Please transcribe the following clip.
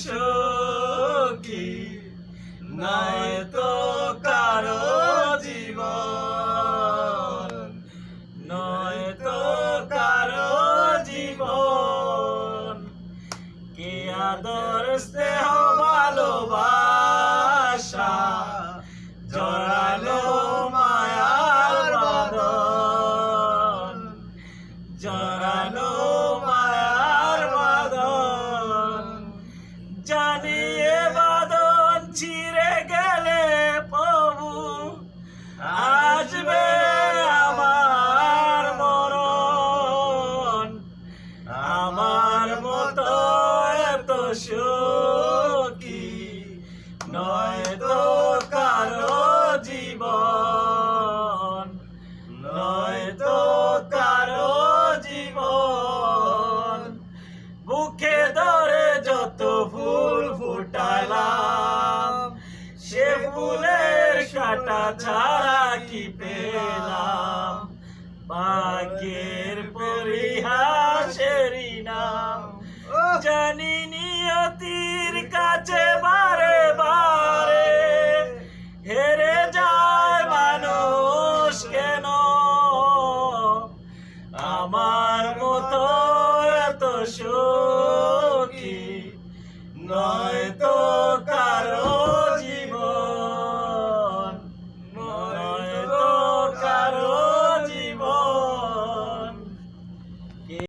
সুখী নয় তো কারো জীবন, নয় তো কারো জীবন। কে আদর স্নেহ ভালোবাসা জড়ালো মায়ার বাঁধন, জড়ালো মায়ার বাঁধন। জানিয়ে বাঁধন ছিঁড়ে গেলে প্রভু আসবে আমার মরণ। আমার মতো এত সুখী নয় তো কারো জীবন, নয় তো কারো জীবন। বুকে ধরে যত ফুল ফুটালাম, সে ফুলের কাঁটা ছাড়া কি পেলাম? ভাগ্যের পরিহাসেরই নাম। জানি নিয়তির কাছে বারে বারে হেরে যায় মানুষ কেন? আমার মতো এত সুখী নয় তো